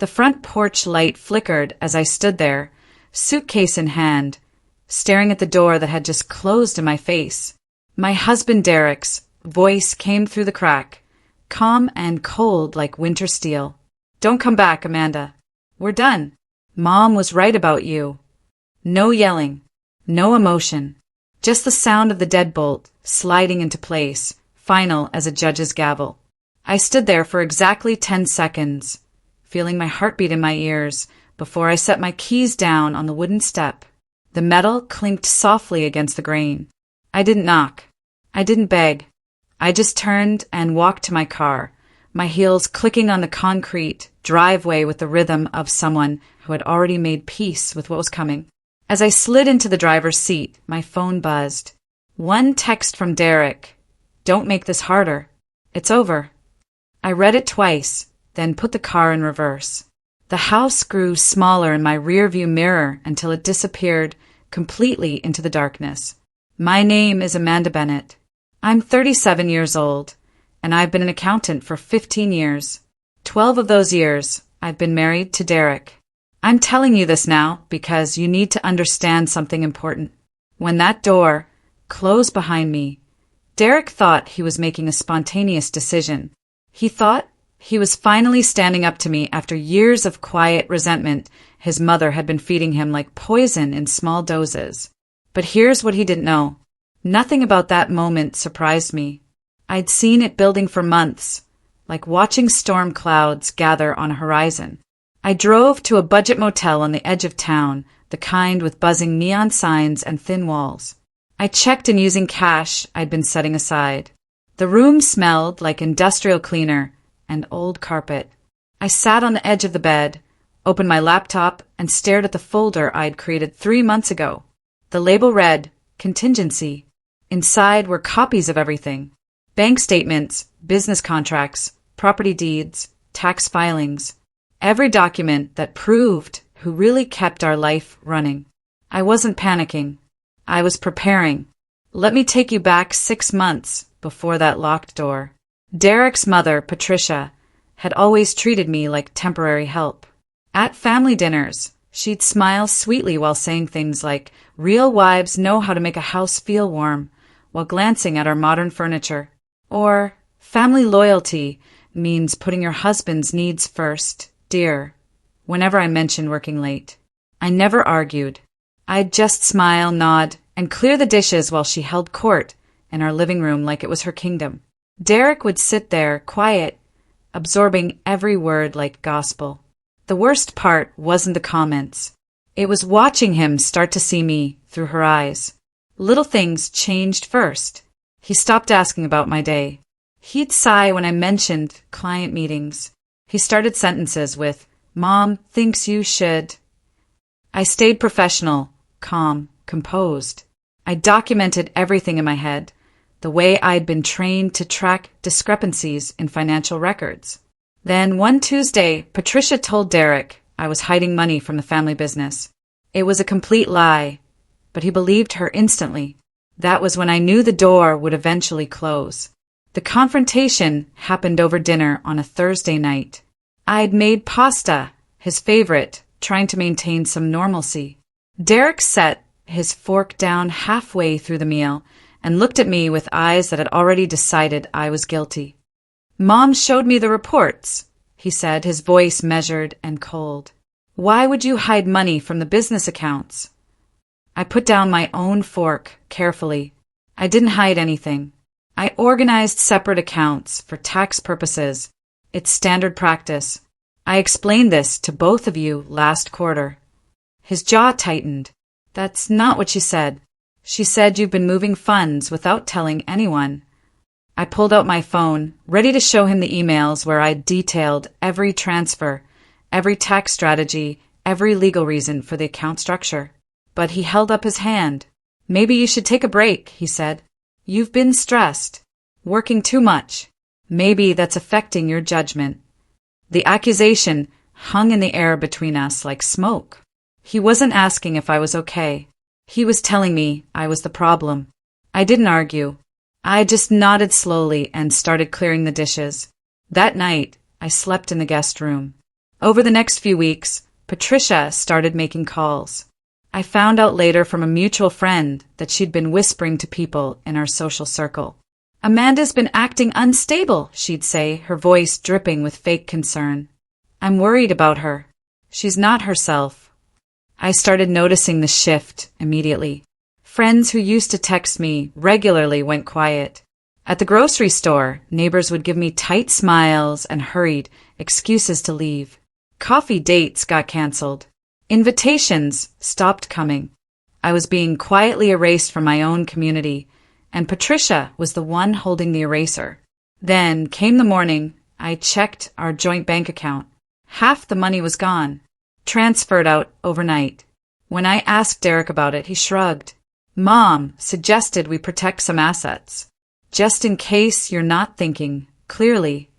The front porch light flickered as I stood there, suitcase in hand, staring at the door that had just closed in my face. My husband Derek's voice came through the crack, calm and cold like winter steel. "Don't come back, Amanda. We're done. Mom was right about you." No yelling, no emotion, just the sound of the deadbolt sliding into place, final as a judge's gavel. I stood there for exactly 10 seconds, feeling my heartbeat in my ears before I set my keys down on the wooden step. The metal clinked softly against the grain. I didn't knock. I didn't beg. I just turned and walked to my car, my heels clicking on the concrete driveway with the rhythm of someone who had already made peace with what was coming. As I slid into the driver's seat, my phone buzzed. One text from Derek. "Don't make this harder. It's over." I read it twice, then put the car in reverse. The house grew smaller in my rearview mirror until it disappeared completely into the darkness. My name is Amanda Bennett. I'm 37 years old, and I've been an accountant for 15 years. 12 of those years, I've been married to Derek. I'm telling you this now because you need to understand something important. When that door closed behind me, Derek thought he was making a spontaneous decision. He thought he was finally standing up to me after years of quiet resentment his mother had been feeding him like poison in small doses. But here's what he didn't know. Nothing about that moment surprised me. I'd seen it building for months, like watching storm clouds gather on a horizon. I drove to a budget motel on the edge of town, the kind with buzzing neon signs and thin walls. I checked in using cash I'd been setting aside. The room smelled like industrial cleaner and old carpet. I sat on the edge of the bed, opened my laptop, and stared at the folder I'd created 3 months ago. The label read, Contingency. Inside were copies of everything. Bank statements, business contracts, property deeds, tax filings. Every document that proved who really kept our life running. I wasn't panicking. I was preparing. Let me take you back 6 months before that locked door. Derek's mother, Patricia, had always treated me like temporary help. At family dinners, she'd smile sweetly while saying things like, "Real wives know how to make a house feel warm," while glancing at our modern furniture. Or, "Family loyalty means putting your husband's needs first, dear," whenever I mentioned working late. I never argued. I'd just smile, nod, and clear the dishes while she held court in our living room like it was her kingdom. Derek would sit there, quiet, absorbing every word like gospel. The worst part wasn't the comments. It was watching him start to see me through her eyes. Little things changed first. He stopped asking about my day. He'd sigh when I mentioned client meetings. He started sentences with, "Mom thinks you should." I stayed professional, calm, composed. I documented everything in my head, the way I'd been trained to track discrepancies in financial records. Then one Tuesday, Patricia told Derek I was hiding money from the family business. It was a complete lie, but he believed her instantly. That was when I knew the door would eventually close. The confrontation happened over dinner on a Thursday night. I'd made pasta, his favorite, trying to maintain some normalcy. Derek set his fork down halfway through the meal and looked at me with eyes that had already decided I was guilty. "Mom showed me the reports," he said, his voice measured and cold. "Why would you hide money from the business accounts?" I put down my own fork carefully. I didn't hide anything. I organized separate accounts for tax purposes. It's standard practice. I explained this to both of you last quarter. His jaw tightened. "That's not what she said. She said you've been moving funds without telling anyone." I pulled out my phone, ready to show him the emails where I detailed every transfer, every tax strategy, every legal reason for the account structure. But he held up his hand. "Maybe you should take a break," he said. "You've been stressed, working too much. Maybe that's affecting your judgment." The accusation hung in the air between us like smoke. He wasn't asking if I was okay. He was telling me I was the problem. I didn't argue. I just nodded slowly and started clearing the dishes. That night, I slept in the guest room. Over the next few weeks, Patricia started making calls. I found out later from a mutual friend that she'd been whispering to people in our social circle. "Amanda's been acting unstable," she'd say, her voice dripping with fake concern. "I'm worried about her. She's not herself." I started noticing the shift immediately. Friends who used to text me regularly went quiet. At the grocery store, neighbors would give me tight smiles and hurried excuses to leave. Coffee dates got canceled. Invitations stopped coming. I was being quietly erased from my own community, and Patricia was the one holding the eraser. Then came the morning. I checked our joint bank account. Half the money was gone, transferred out overnight. When I asked Derek about it, he shrugged. "Mom suggested we protect some assets. Just in case you're not thinking clearly."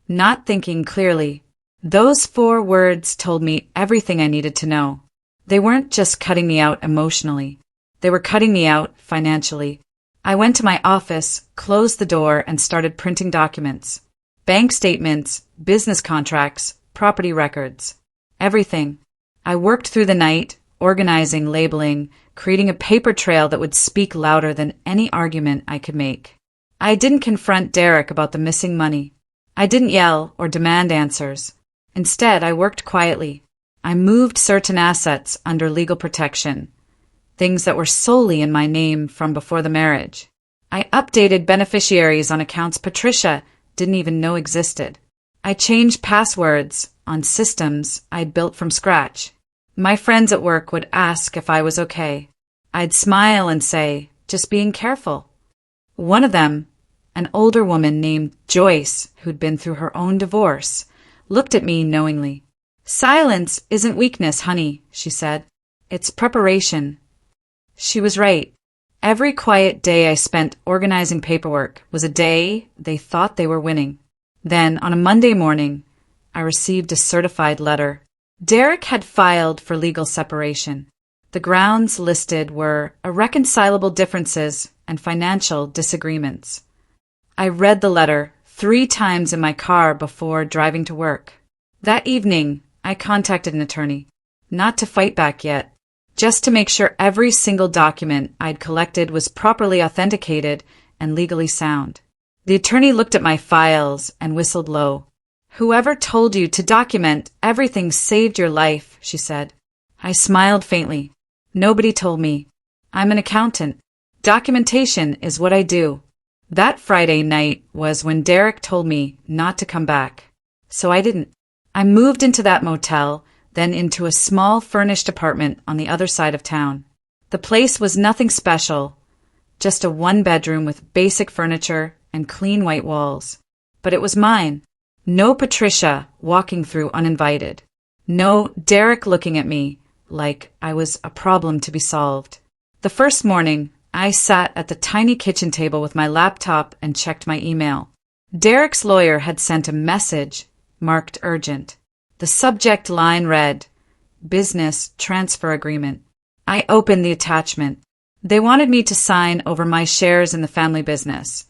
Not thinking clearly. Those 4 words told me everything I needed to know. They weren't just cutting me out emotionally. They were cutting me out financially. I went to my office, closed the door, and started printing documents. Bank statements, business contracts, property records. Everything. I worked through the night, organizing, labeling, creating a paper trail that would speak louder than any argument I could make. I didn't confront Derek about the missing money. I didn't yell or demand answers. Instead, I worked quietly. I moved certain assets under legal protection, things that were solely in my name from before the marriage. I updated beneficiaries on accounts Patricia didn't even know existed. I changed passwords on systems I'd built from scratch. My friends at work would ask if I was okay. I'd smile and say, "Just being careful." One of them, an older woman named Joyce, who'd been through her own divorce, looked at me knowingly. "Silence isn't weakness, honey," she said. "It's preparation." She was right. Every quiet day I spent organizing paperwork was a day they thought they were winning. Then, on a Monday morning, I received a certified letter. Derek had filed for legal separation. The grounds listed were irreconcilable differences and financial disagreements. I read the letter 3 times in my car before driving to work. That evening, I contacted an attorney, not to fight back yet, just to make sure every single document I'd collected was properly authenticated and legally sound. The attorney looked at my files and whistled low. "Whoever told you to document everything saved your life," she said. I smiled faintly. "Nobody told me. I'm an accountant. Documentation is what I do." That Friday night was when Derek told me not to come back. So I didn't. I moved into that motel, then into a small furnished apartment on the other side of town. The place was nothing special, just a 1-bedroom with basic furniture and clean white walls. But it was mine. No Patricia walking through uninvited. No Derek looking at me like I was a problem to be solved. The first morning, I sat at the tiny kitchen table with my laptop and checked my email. Derek's lawyer had sent a message marked urgent. The subject line read, "Business Transfer Agreement." I opened the attachment. They wanted me to sign over my shares in the family business,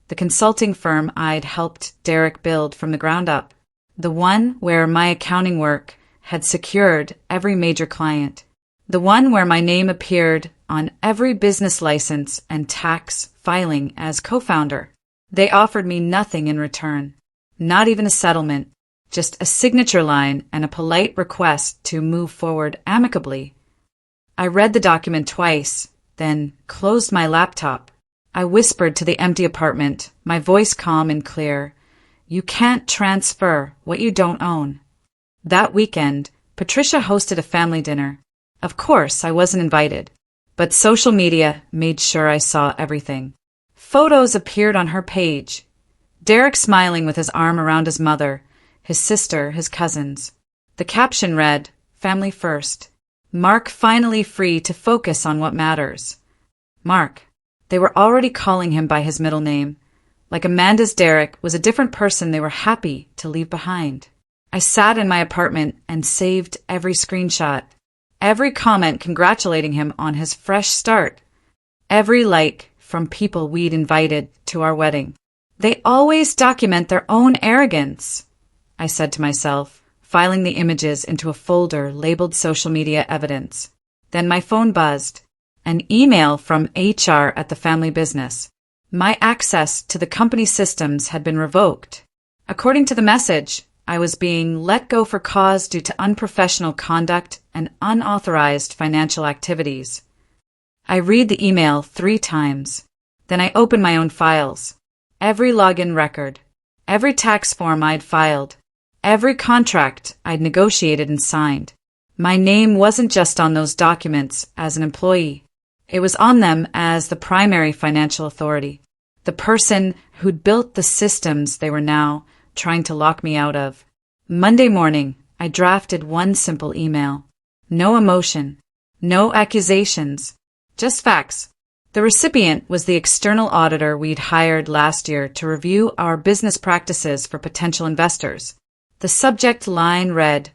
the consulting firm I'd helped Derek build from the ground up, the one where my accounting work had secured every major client, the one where my name appeared on every business license and tax filing as co-founder. They offered me nothing in return, not even a settlement, just a signature line and a polite request to move forward amicably. I read the document twice, then closed my laptop. I whispered to the empty apartment, my voice calm and clear, "You can't transfer what you don't own." That weekend, Patricia hosted a family dinner. Of course, I wasn't invited, but social media made sure I saw everything. Photos appeared on her page. Derek smiling with his arm around his mother, his sister, his cousins. The caption read, "Family first. Mark finally free to focus on what matters." Mark. They were already calling him by his middle name. Like Amanda's Derek was a different person they were happy to leave behind. I sat in my apartment and saved every screenshot, every comment congratulating him on his fresh start, every like from people we'd invited to our wedding. They always document their own arrogance, I said to myself, filing the images into a folder labeled social media evidence. Then my phone buzzed. An email from HR at the family business. My access to the company systems had been revoked. According to the message, I was being let go for cause due to unprofessional conduct and unauthorized financial activities. I read the email 3 times. Then I open my own files. Every login record. Every tax form I'd filed. Every contract I'd negotiated and signed. My name wasn't just on those documents as an employee. It was on them as the primary financial authority. The person who'd built the systems they were now trying to lock me out of. Monday morning, I drafted one simple email. No emotion. No accusations. Just facts. The recipient was the external auditor we'd hired last year to review our business practices for potential investors. The subject line read,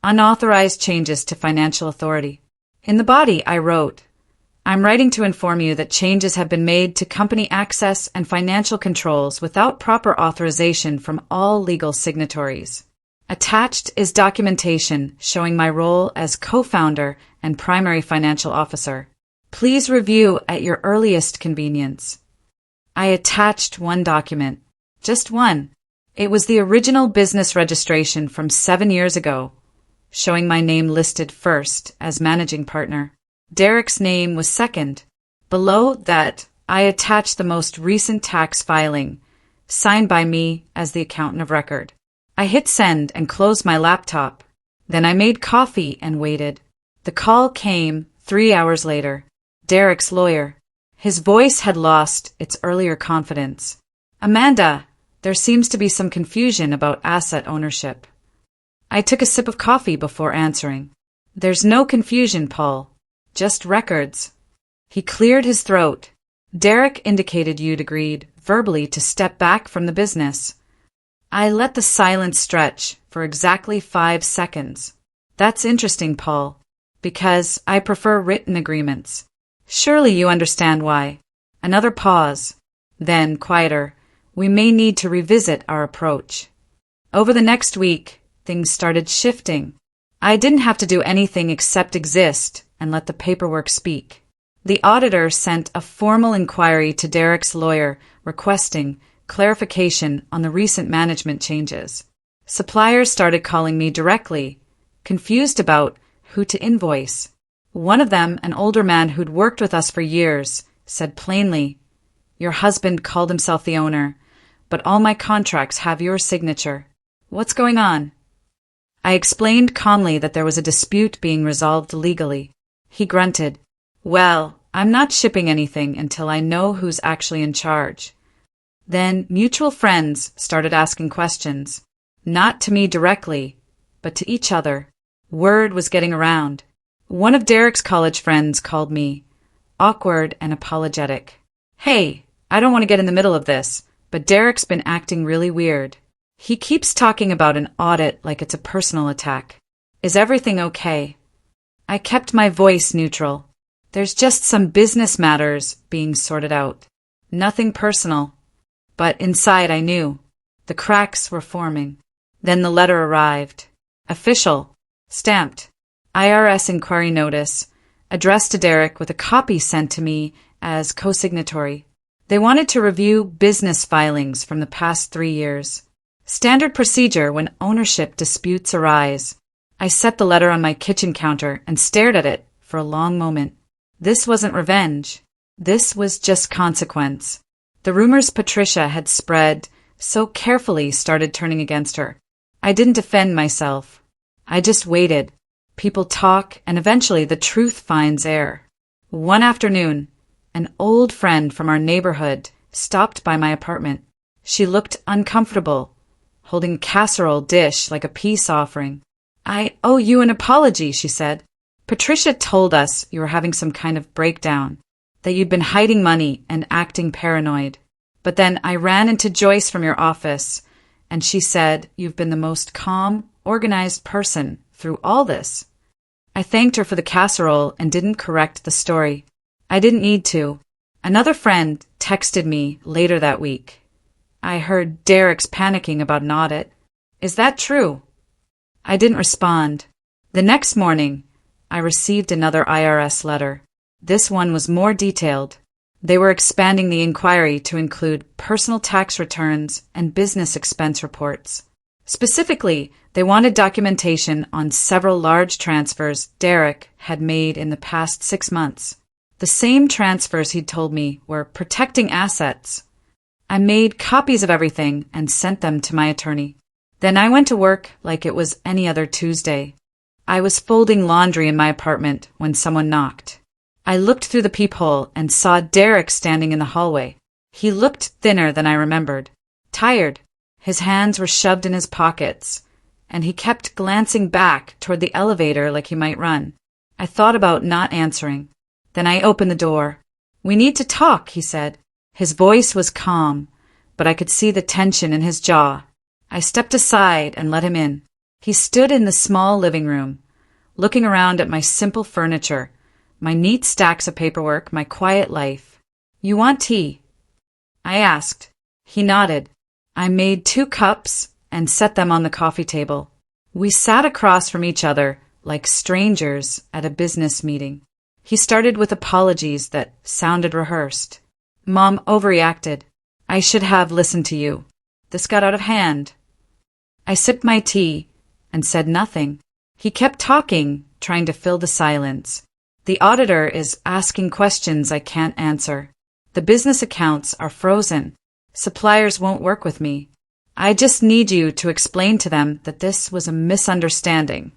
Unauthorized changes to financial authority. In the body, I wrote, I'm writing to inform you that changes have been made to company access and financial controls without proper authorization from all legal signatories. Attached is documentation showing my role as co-founder and primary financial officer. Please review at your earliest convenience. I attached one document. Just one. It was the original business registration from 7 years ago, showing my name listed first as managing partner. Derek's name was second. Below that, I attached the most recent tax filing, signed by me as the accountant of record. I hit send and closed my laptop. Then I made coffee and waited. The call came 3 hours later. Derek's lawyer. His voice had lost its earlier confidence. Amanda, there seems to be some confusion about asset ownership. I took a sip of coffee before answering. There's no confusion, Paul. Just records. He cleared his throat. Derek indicated you'd agreed verbally to step back from the business. I let the silence stretch for exactly 5 seconds. That's interesting, Paul, because I prefer written agreements. Surely you understand why. Another pause. Then, quieter, we may need to revisit our approach. Over the next week, things started shifting. I didn't have to do anything except exist and let the paperwork speak. The auditor sent a formal inquiry to Derek's lawyer requesting clarification on the recent management changes. Suppliers started calling me directly, confused about who to invoice. One of them, an older man who'd worked with us for years, said plainly, Your husband called himself the owner, but all my contracts have your signature. What's going on? I explained calmly that there was a dispute being resolved legally. He grunted, Well, I'm not shipping anything until I know who's actually in charge. Then mutual friends started asking questions, not to me directly, but to each other. Word was getting around. One of Derek's college friends called me, awkward and apologetic. Hey, I don't want to get in the middle of this, but Derek's been acting really weird. He keeps talking about an audit like it's a personal attack. Is everything okay? I kept my voice neutral. There's just some business matters being sorted out. Nothing personal. But inside I knew. The cracks were forming. Then the letter arrived. Official. Stamped. IRS inquiry notice. Addressed to Derek with a copy sent to me as co-signatory. They wanted to review business filings from the past 3 years. Standard procedure when ownership disputes arise. I set the letter on my kitchen counter and stared at it for a long moment. This wasn't revenge. This was just consequence. The rumors Patricia had spread so carefully started turning against her. I didn't defend myself. I just waited. People talk, and eventually the truth finds air. One afternoon, an old friend from our neighborhood stopped by my apartment. She looked uncomfortable, holding a casserole dish like a peace offering. I owe you an apology, she said. Patricia told us you were having some kind of breakdown, that you'd been hiding money and acting paranoid. But then I ran into Joyce from your office, and she said you've been the most calm, organized person through all this. I thanked her for the casserole and didn't correct the story. I didn't need to. Another friend texted me later that week. I heard Derek's panicking about an audit. Is that true? I didn't respond. The next morning, I received another IRS letter. This one was more detailed. They were expanding the inquiry to include personal tax returns and business expense reports. Specifically, they wanted documentation on several large transfers Derek had made in the past 6 months. The same transfers he'd told me were protecting assets. I made copies of everything and sent them to my attorney. Then I went to work like it was any other Tuesday. I was folding laundry in my apartment when someone knocked. I looked through the peephole and saw Derek standing in the hallway. He looked thinner than I remembered. Tired. His hands were shoved in his pockets, and he kept glancing back toward the elevator like he might run. I thought about not answering. Then I opened the door. "We need to talk," he said. His voice was calm, but I could see the tension in his jaw. I stepped aside and let him in. He stood in the small living room, looking around at my simple furniture, my neat stacks of paperwork, my quiet life. "You want tea?" I asked. He nodded. I made 2 cups and set them on the coffee table. We sat across from each other like strangers at a business meeting. He started with apologies that sounded rehearsed. "Mom overreacted. I should have listened to you. This got out of hand." I sipped my tea and said nothing. He kept talking, trying to fill the silence. "The auditor is asking questions I can't answer. The business accounts are frozen. Suppliers won't work with me. I just need you to explain to them that this was a misunderstanding."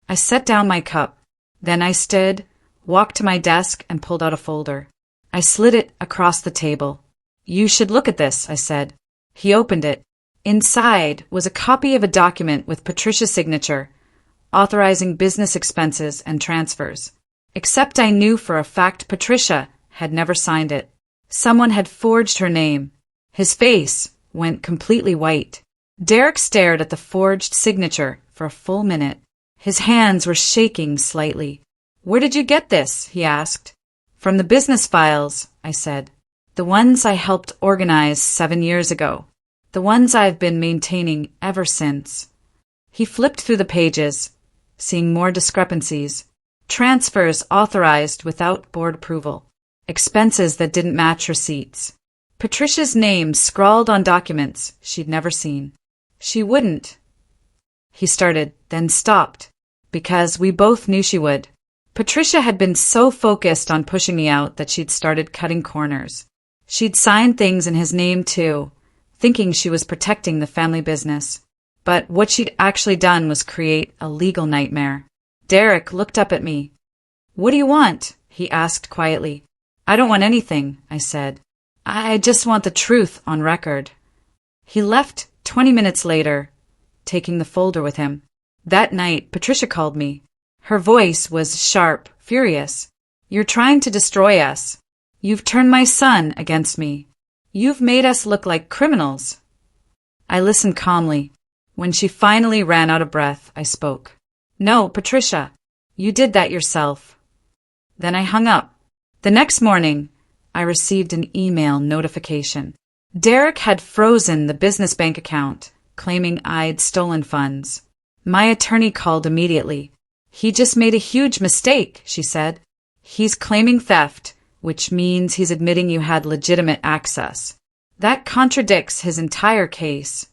I set down my cup. Then I stood, walked to my desk, and pulled out a folder. I slid it across the table. "You should look at this," I said. He opened it. Inside was a copy of a document with Patricia's signature, authorizing business expenses and transfers. Except I knew for a fact Patricia had never signed it. Someone had forged her name. His face went completely white. Derek stared at the forged signature for a full minute. His hands were shaking slightly. "Where did you get this?" he asked. "From the business files," I said. "The ones I helped organize 7 years ago. The ones I've been maintaining ever since." He flipped through the pages, seeing more discrepancies. Transfers authorized without board approval. Expenses that didn't match receipts. Patricia's name scrawled on documents she'd never seen. "She wouldn't," he started, then stopped, because we both knew she would. Patricia had been so focused on pushing me out that she'd started cutting corners. She'd signed things in his name too, thinking she was protecting the family business. But what she'd actually done was create a legal nightmare. Derek looked up at me. "What do you want?" he asked quietly. "I don't want anything," I said. "I just want the truth on record." He left 20 minutes later, taking the folder with him. That night, Patricia called me. Her voice was sharp, furious. "You're trying to destroy us. You've turned my son against me. You've made us look like criminals." I listened calmly. When she finally ran out of breath, I spoke. "No, Patricia, you did that yourself." Then I hung up. The next morning, I received an email notification. Derek had frozen the business bank account, claiming I'd stolen funds. My attorney called immediately. "He just made a huge mistake," she said. "He's claiming theft, which means he's admitting you had legitimate access. That contradicts his entire case."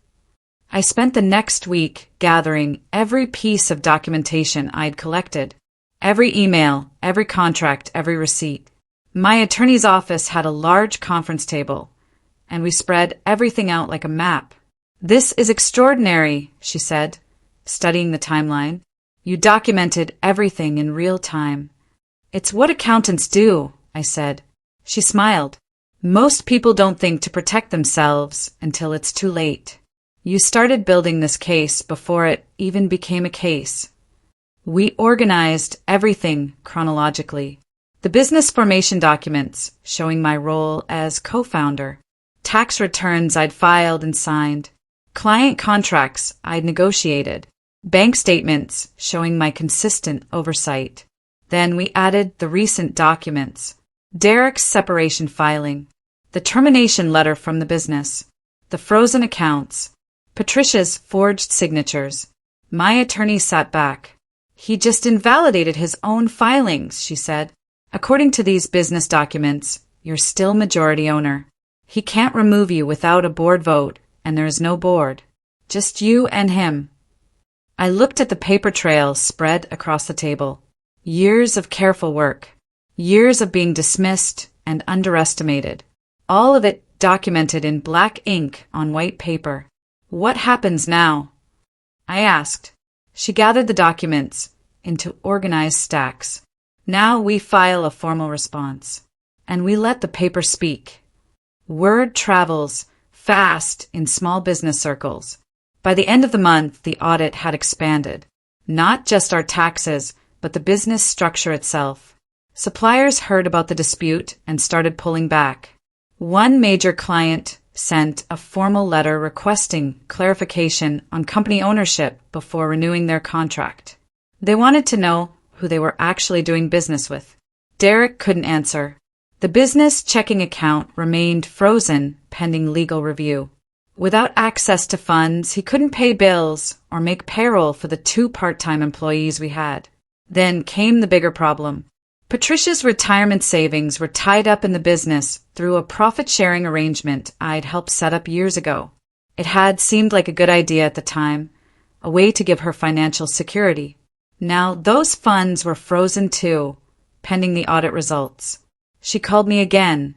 I spent the next week gathering every piece of documentation I'd collected. Every email, every contract, every receipt. My attorney's office had a large conference table, and we spread everything out like a map. "This is extraordinary," she said, studying the timeline. "You documented everything in real time." "It's what accountants do," I said. She smiled. "Most people don't think to protect themselves until it's too late. You started building this case before it even became a case." We organized everything chronologically. The business formation documents showing my role as co-founder, tax returns I'd filed and signed, client contracts I'd negotiated, bank statements showing my consistent oversight. Then we added the recent documents, Derek's separation filing, the termination letter from the business, the frozen accounts, Patricia's forged signatures. My attorney sat back. He just invalidated his own filings, she said. According to these business documents, you're still majority owner. He can't remove you without a board vote, and there is no board. Just you and him. I looked at the paper trail spread across the table. Years of careful work. Years of being dismissed and underestimated. All of it documented in black ink on white paper. What happens now? I asked. She gathered the documents into organized stacks. Now we file a formal response. And we let the paper speak. Word travels fast in small business circles. By the end of the month, the audit had expanded. Not just our taxes, but the business structure itself. Suppliers heard about the dispute and started pulling back. One major client sent a formal letter requesting clarification on company ownership before renewing their contract. They wanted to know who they were actually doing business with. Derek couldn't answer. The business checking account remained frozen pending legal review. Without access to funds, he couldn't pay bills or make payroll for the 2 part-time employees we had. Then came the bigger problem. Patricia's retirement savings were tied up in the business through a profit-sharing arrangement I'd helped set up years ago. It had seemed like a good idea at the time, a way to give her financial security. Now those funds were frozen too, pending the audit results. She called me again,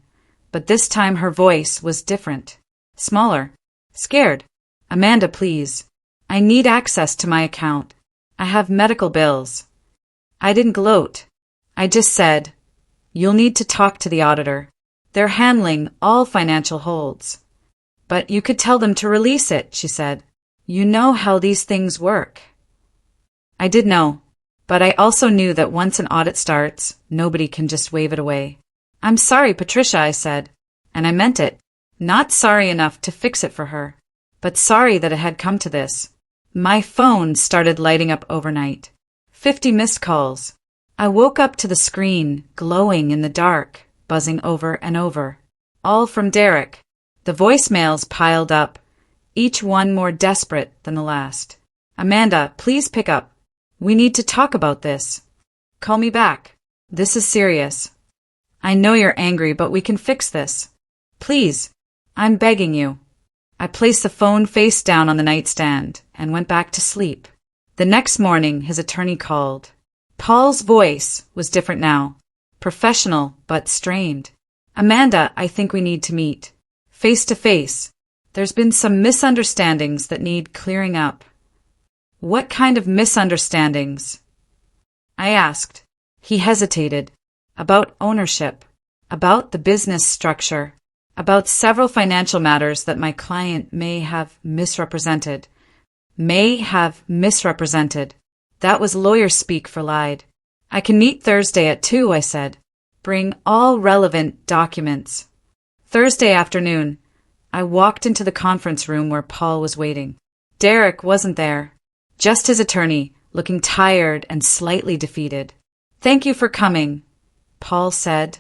but this time her voice was different. Smaller. Scared. Amanda, please. I need access to my account. I have medical bills. I didn't gloat. I just said, you'll need to talk to the auditor. They're handling all financial holds. But you could tell them to release it, she said. You know how these things work. I did know, but I also knew that once an audit starts, nobody can just wave it away. I'm sorry, Patricia, I said, and I meant it. Not sorry enough to fix it for her, but sorry that it had come to this. My phone started lighting up overnight. 50 missed calls. I woke up to the screen, glowing in the dark, buzzing over and over. All from Derek. The voicemails piled up, each one more desperate than the last. Amanda, please pick up. We need to talk about this. Call me back. This is serious. I know you're angry, but we can fix this. Please. I'm begging you. I placed the phone face down on the nightstand and went back to sleep. The next morning, his attorney called. Paul's voice was different now, professional but strained. Amanda, I think we need to meet. Face to face. There's been some misunderstandings that need clearing up. What kind of misunderstandings? I asked. He hesitated. About ownership. About the business structure. About several financial matters that my client may have misrepresented. May have misrepresented. That was lawyer speak for lied. I can meet Thursday at 2, I said. Bring all relevant documents. Thursday afternoon, I walked into the conference room where Paul was waiting. Derek wasn't there. Just his attorney, looking tired and slightly defeated. Thank you for coming, Paul said,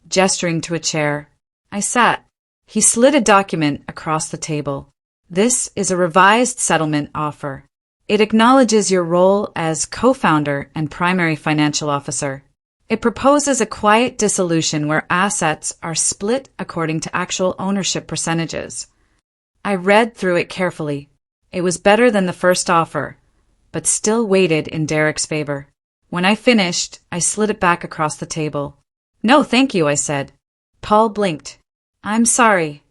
gesturing to a chair. I sat. He slid a document across the table. This is a revised settlement offer. It acknowledges your role as co-founder and primary financial officer. It proposes a quiet dissolution where assets are split according to actual ownership percentages. I read through it carefully. It was better than the first offer, but still weighted in Derek's favor. When I finished, I slid it back across the table. No, thank you, I said. Paul blinked. I'm sorry.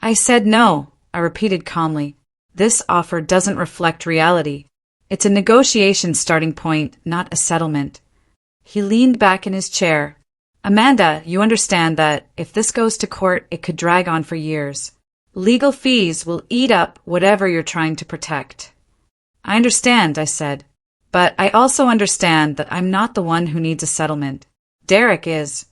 I said no, I repeated calmly. This offer doesn't reflect reality. It's a negotiation starting point, not a settlement. He leaned back in his chair. Amanda, you understand that if this goes to court, it could drag on for years. Legal fees will eat up whatever you're trying to protect. I understand, I said. But I also understand that I'm not the one who needs a settlement. Derek is.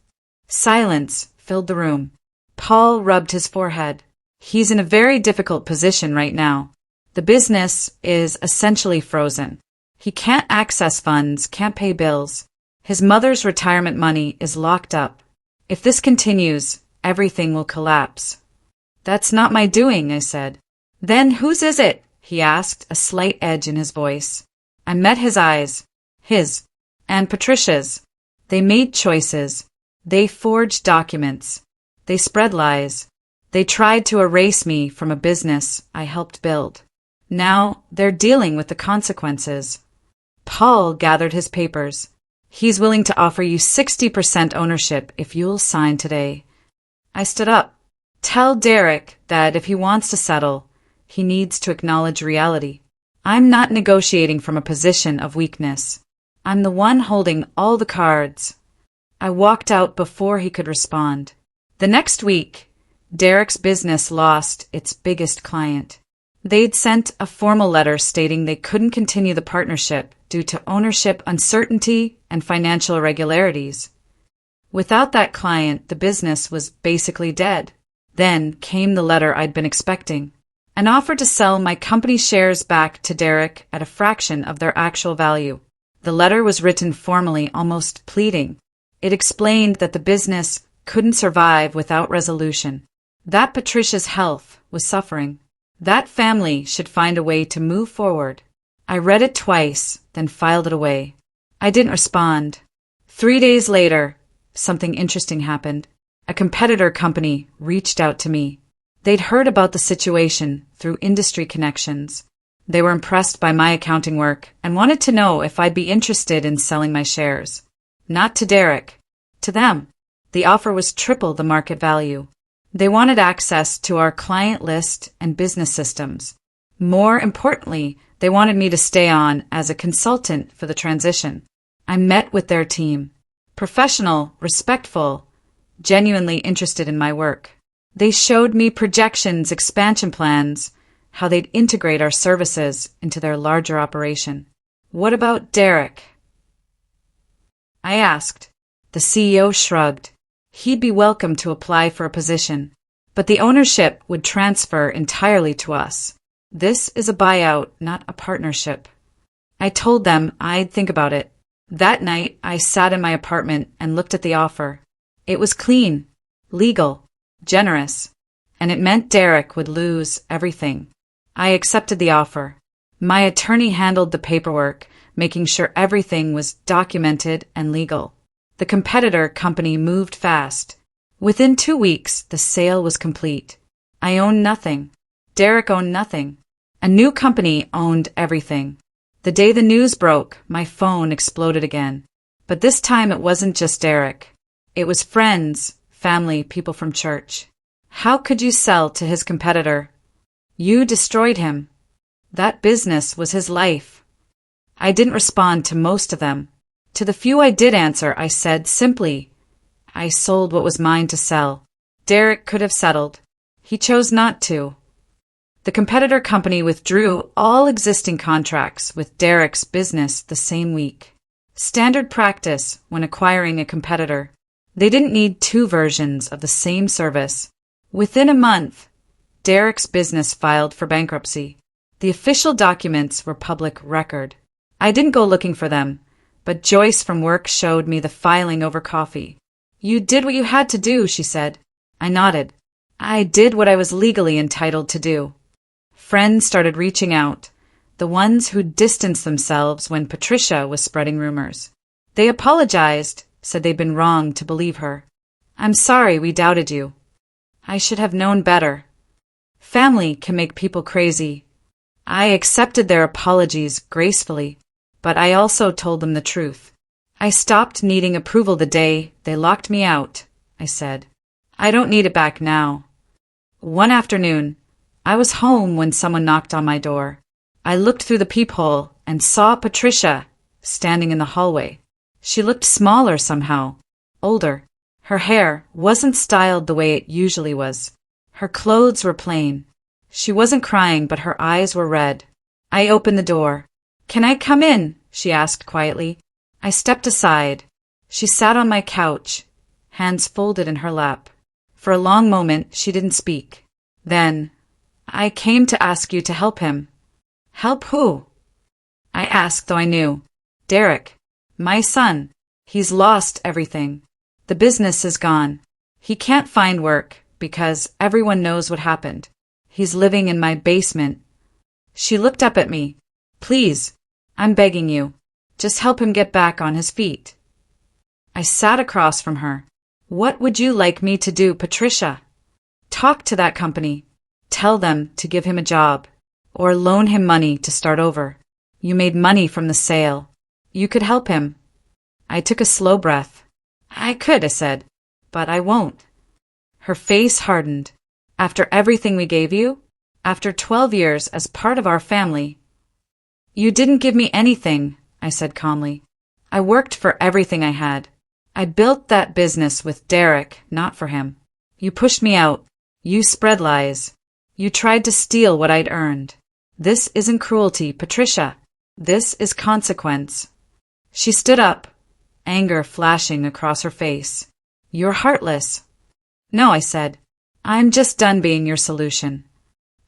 Silence filled the room. Paul rubbed his forehead. He's in a very difficult position right now. The business is essentially frozen. He can't access funds, can't pay bills. His mother's retirement money is locked up. If this continues, everything will collapse. That's not my doing, I said. Then whose is it? He asked, a slight edge in his voice. I met his eyes. His. And Patricia's. They made choices. They forged documents. They spread lies. They tried to erase me from a business I helped build. Now they're dealing with the consequences. Paul gathered his papers. He's willing to offer you 60% ownership if you'll sign today. I stood up. Tell Derek that if he wants to settle, he needs to acknowledge reality. I'm not negotiating from a position of weakness. I'm the one holding all the cards. I walked out before he could respond. The next week, Derek's business lost its biggest client. They'd sent a formal letter stating they couldn't continue the partnership due to ownership uncertainty and financial irregularities. Without that client, the business was basically dead. Then came the letter I'd been expecting. An offer to sell my company shares back to Derek at a fraction of their actual value. The letter was written formally, almost pleading. It explained that the business couldn't survive without resolution. That Patricia's health was suffering. That family should find a way to move forward. I read it twice, then filed it away. I didn't respond. 3 days later, something interesting happened. A competitor company reached out to me. They'd heard about the situation through industry connections. They were impressed by my accounting work and wanted to know if I'd be interested in selling my shares. Not to Derek. To them. The offer was triple the market value. They wanted access to our client list and business systems. More importantly, they wanted me to stay on as a consultant for the transition. I met with their team. Professional, respectful, genuinely interested in my work. They showed me projections, expansion plans, how they'd integrate our services into their larger operation. What about Derek? I asked. The CEO shrugged. He'd be welcome to apply for a position, but the ownership would transfer entirely to us. This is a buyout, not a partnership. I told them I'd think about it. That night, I sat in my apartment and looked at the offer. It was clean, legal, generous, and it meant Derek would lose everything. I accepted the offer. My attorney handled the paperwork, making sure everything was documented and legal. The competitor company moved fast. Within 2 weeks, the sale was complete. I owned nothing. Derek owned nothing. A new company owned everything. The day the news broke, my phone exploded again. But this time it wasn't just Derek. It was friends, family, people from church. How could you sell to his competitor? You destroyed him. That business was his life. I didn't respond to most of them. To the few I did answer, I said simply, I sold what was mine to sell. Derek could have settled. He chose not to. The competitor company withdrew all existing contracts with Derek's business the same week. Standard practice when acquiring a competitor. They didn't need 2 versions of the same service. Within a month, Derek's business filed for bankruptcy. The official documents were public record. I didn't go looking for them, but Joyce from work showed me the filing over coffee. You did what you had to do, she said. I nodded. I did what I was legally entitled to do. Friends started reaching out, the ones who distanced themselves when Patricia was spreading rumors. They apologized, said they'd been wrong to believe her. I'm sorry we doubted you. I should have known better. Family can make people crazy. I accepted their apologies gracefully, but I also told them the truth. I stopped needing approval the day they locked me out, I said. I don't need it back now. One afternoon, I was home when someone knocked on my door. I looked through the peephole and saw Patricia standing in the hallway. She looked smaller somehow, older. Her hair wasn't styled the way it usually was. Her clothes were plain. She wasn't crying, but her eyes were red. I opened the door. Can I come in? She asked quietly. I stepped aside. She sat on my couch, hands folded in her lap. For a long moment, she didn't speak. Then, I came to ask you to help him. Help who? I asked, though I knew. Derek. My son. He's lost everything. The business is gone. He can't find work because everyone knows what happened. He's living in my basement. She looked up at me. Please, I'm begging you. Just help him get back on his feet. I sat across from her. What would you like me to do, Patricia? Talk to that company. Tell them to give him a job. Or loan him money to start over. You made money from the sale. You could help him. I took a slow breath. I could, I said. But I won't. Her face hardened. After everything we gave you? After 12 years as part of our family? You didn't give me anything, I said calmly. I worked for everything I had. I built that business with Derek, not for him. You pushed me out. You spread lies. You tried to steal what I'd earned. This isn't cruelty, Patricia. This is consequence. She stood up, anger flashing across her face. You're heartless. No, I said. I'm just done being your solution.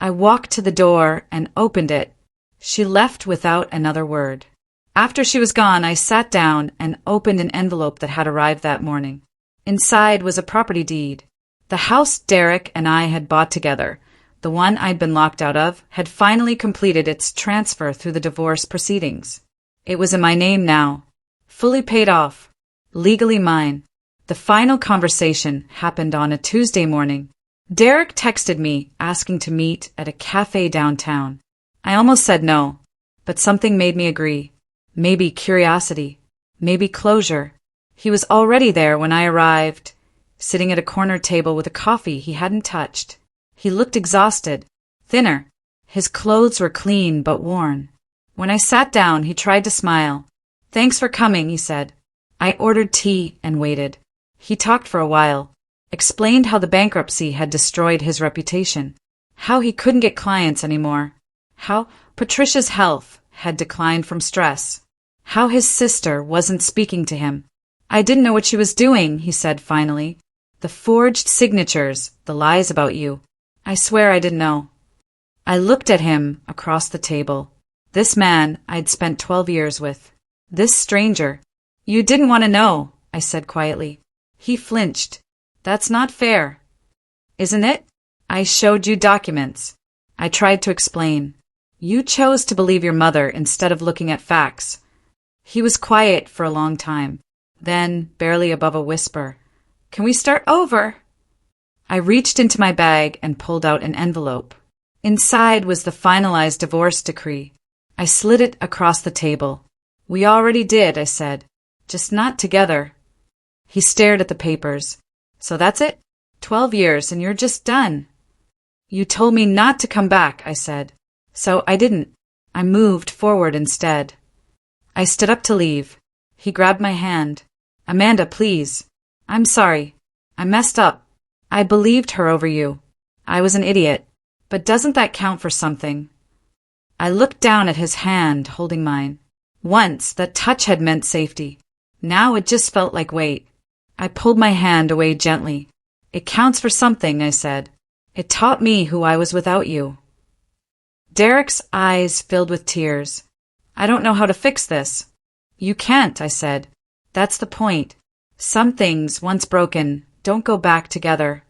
I walked to the door and opened it. She left without another word. After she was gone, I sat down and opened an envelope that had arrived that morning. Inside was a property deed. The house Derek and I had bought together, the one I'd been locked out of, had finally completed its transfer through the divorce proceedings. It was in my name now, fully paid off, legally mine. The final conversation happened on a Tuesday morning. Derek texted me asking to meet at a cafe downtown. I almost said no, but something made me agree. Maybe curiosity, maybe closure. He was already there when I arrived, sitting at a corner table with a coffee he hadn't touched. He looked exhausted, thinner. His clothes were clean but worn. When I sat down, he tried to smile. Thanks for coming, he said. I ordered tea and waited. He talked for a while, explained how the bankruptcy had destroyed his reputation, how he couldn't get clients anymore, how Patricia's health had declined from stress, how his sister wasn't speaking to him. I didn't know what she was doing, he said finally. The forged signatures, the lies about you. I swear I didn't know. I looked at him across the table. This man I'd spent 12 years with. This stranger. You didn't want to know, I said quietly. He flinched. That's not fair. Isn't it? I showed you documents. I tried to explain. You chose to believe your mother instead of looking at facts. He was quiet for a long time. Then, barely above a whisper, Can we start over? I reached into my bag and pulled out an envelope. Inside was the finalized divorce decree. I slid it across the table. We already did, I said. Just not together. He stared at the papers. So that's it? 12 years and you're just done. You told me not to come back, I said. So I didn't. I moved forward instead. I stood up to leave. He grabbed my hand. Amanda, please. I'm sorry. I messed up. I believed her over you. I was an idiot. But doesn't that count for something? I looked down at his hand holding mine. Once, that touch had meant safety. Now it just felt like weight. I pulled my hand away gently. It counts for something, I said. It taught me who I was without you. Derek's eyes filled with tears. I don't know how to fix this. You can't, I said. That's the point. Some things, once broken, don't go back together.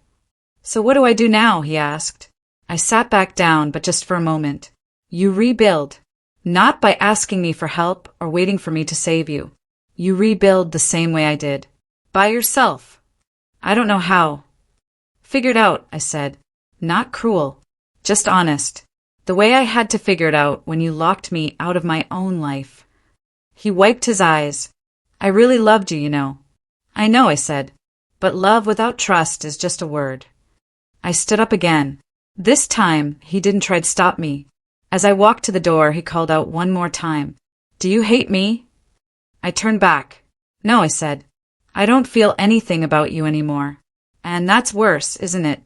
So what do I do now? He asked. I sat back down, but just for a moment. You rebuild. Not by asking me for help or waiting for me to save you. You rebuild the same way I did. By yourself. I don't know how. Figured out, I said. Not cruel. Just honest. The way I had to figure it out when you locked me out of my own life. He wiped his eyes. I really loved you, you know. I know, I said. But love without trust is just a word. I stood up again. This time, he didn't try to stop me. As I walked to the door, he called out one more time. Do you hate me? I turned back. No, I said. I don't feel anything about you anymore. And that's worse, isn't it?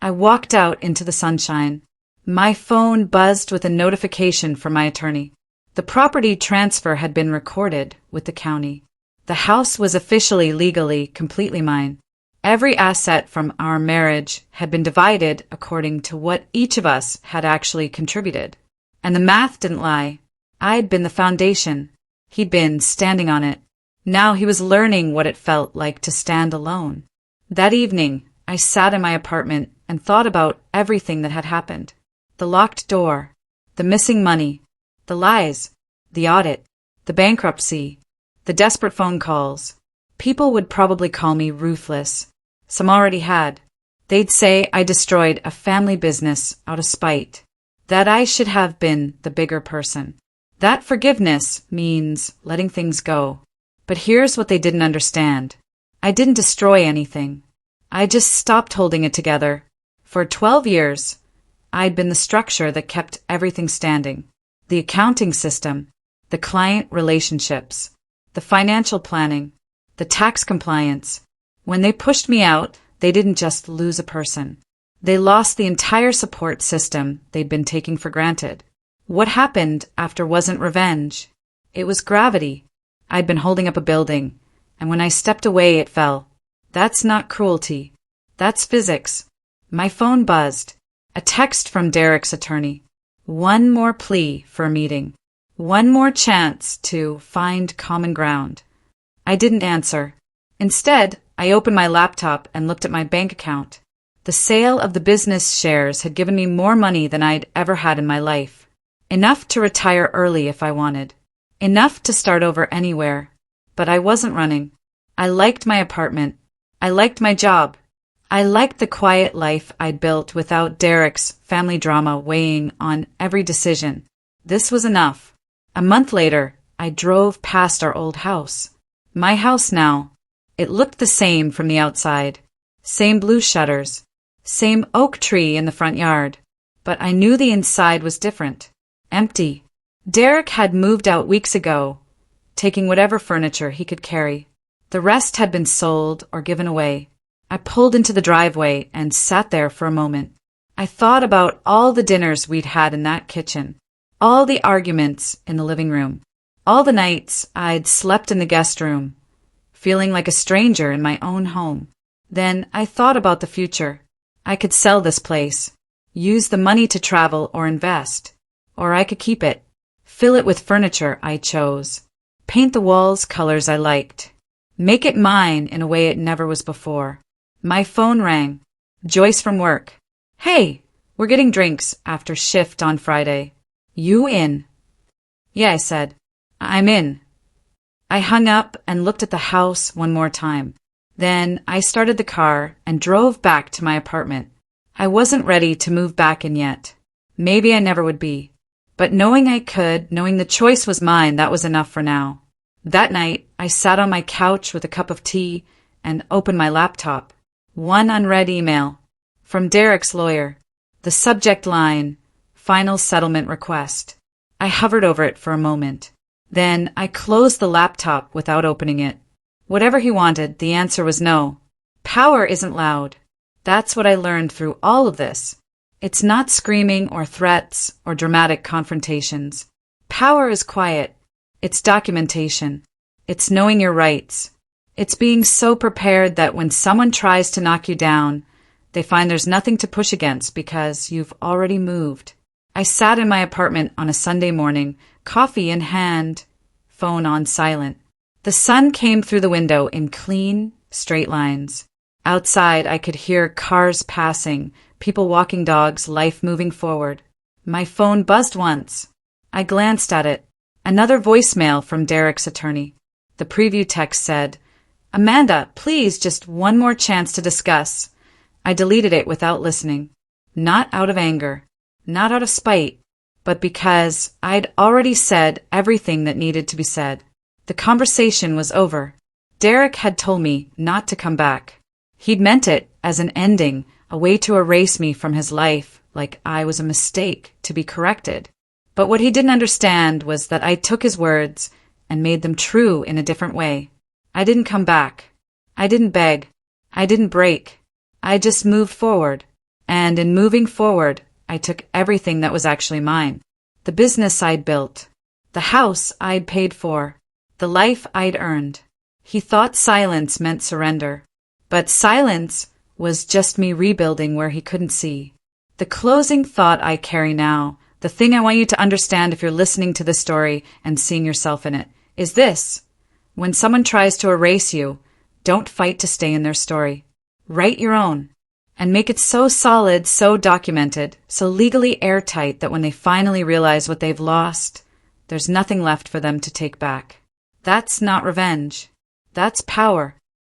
I walked out into the sunshine. My phone buzzed with a notification from my attorney. The property transfer had been recorded with the county. The house was officially, legally, completely mine. Every asset from our marriage had been divided according to what each of us had actually contributed. And the math didn't lie. I'd been the foundation. He'd been standing on it. Now he was learning what it felt like to stand alone. That evening, I sat in my apartment and thought about everything that had happened. The locked door, the missing money, the lies, the audit, the bankruptcy, the desperate phone calls. People would probably call me ruthless. Some already had. They'd say I destroyed a family business out of spite. That I should have been the bigger person. That forgiveness means letting things go. But here's what they didn't understand. I didn't destroy anything. I just stopped holding it together. For 12 years, I'd been the structure that kept everything standing. The accounting system, the client relationships, the financial planning, the tax compliance. When they pushed me out, they didn't just lose a person. They lost the entire support system they'd been taking for granted. What happened after wasn't revenge. It was gravity. I'd been holding up a building, and when I stepped away, it fell. That's not cruelty. That's physics. My phone buzzed. A text from Derek's attorney. One more plea for a meeting. One more chance to find common ground. I didn't answer. Instead, I opened my laptop and looked at my bank account. The sale of the business shares had given me more money than I'd ever had in my life. Enough to retire early if I wanted. Enough to start over anywhere. But I wasn't running. I liked my apartment. I liked my job. I liked the quiet life I'd built without Derek's family drama weighing on every decision. This was enough. A month later, I drove past our old house. My house now. It looked the same from the outside. Same blue shutters. Same oak tree in the front yard. But I knew the inside was different. Empty. Derek had moved out weeks ago, taking whatever furniture he could carry. The rest had been sold or given away. I pulled into the driveway and sat there for a moment. I thought about all the dinners we'd had in that kitchen, all the arguments in the living room, all the nights I'd slept in the guest room, feeling like a stranger in my own home. Then I thought about the future. I could sell this place, use the money to travel or invest, or I could keep it, fill it with furniture I chose, paint the walls colors I liked, make it mine in a way it never was before. My phone rang. Joyce from work. Hey, we're getting drinks after shift on Friday. You in? Yeah, I said. I'm in. I hung up and looked at the house one more time. Then I started the car and drove back to my apartment. I wasn't ready to move back in yet. Maybe I never would be. But knowing I could, knowing the choice was mine, that was enough for now. That night, I sat on my couch with a cup of tea and opened my laptop. One unread email. From Derek's lawyer. The subject line, Final Settlement Request. I hovered over it for a moment. Then I closed the laptop without opening it. Whatever he wanted, the answer was no. Power isn't loud. That's what I learned through all of this. It's not screaming or threats or dramatic confrontations. Power is quiet. It's documentation. It's knowing your rights. It's being so prepared that when someone tries to knock you down, they find there's nothing to push against because you've already moved. I sat in my apartment on a Sunday morning, coffee in hand, phone on silent. The sun came through the window in clean, straight lines. Outside, I could hear cars passing, people walking dogs, life moving forward. My phone buzzed once. I glanced at it. Another voicemail from Derek's attorney. The preview text said, Amanda, please, just one more chance to discuss. I deleted it without listening. Not out of anger, not out of spite, but because I'd already said everything that needed to be said. The conversation was over. Derek had told me not to come back. He'd meant it as an ending, a way to erase me from his life, like I was a mistake to be corrected. But what he didn't understand was that I took his words and made them true in a different way. I didn't come back. I didn't beg. I didn't break. I just moved forward. And in moving forward, I took everything that was actually mine. The business I'd built. The house I'd paid for. The life I'd earned. He thought silence meant surrender. But silence was just me rebuilding where he couldn't see. The closing thought I carry now, the thing I want you to understand if you're listening to this story and seeing yourself in it, is this. When someone tries to erase you, don't fight to stay in their story. Write your own. and make it so solid, so documented, so legally airtight that when they finally realize what they've lost, there's nothing left for them to take back. That's not revenge. That's power.